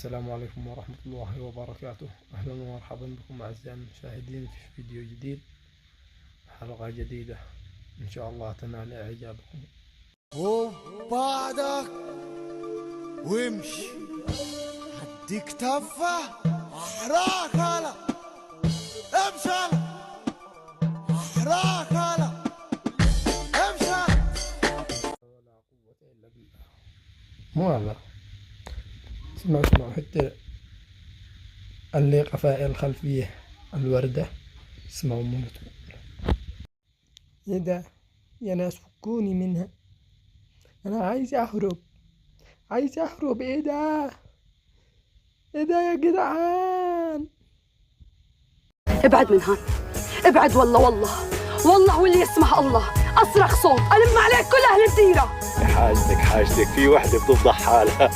السلام عليكم ورحمة الله وبركاته. أهلا ومرحبا بكم أعزائي المشاهدين في فيديو جديد، حلقة جديدة إن شاء الله تنال إعجابكم. وبعدك وامشي هديك تفة أحراك هلا امشي أحراك هلا امشي. ولا قوة إلا بالله. مو هذا، اسمعوا حتى اللي قفاء الخلفية الوردة، اسمعوا منتو. يدا يا ناس فكوني منها، أنا عايز أهرب إيه ده يا جدعان. ابعد من هون، ابعد والله واللي يسمح الله اصرخ صوت الم عليك كل اهل الديره. حاجتك في وحده بتفضح حالها.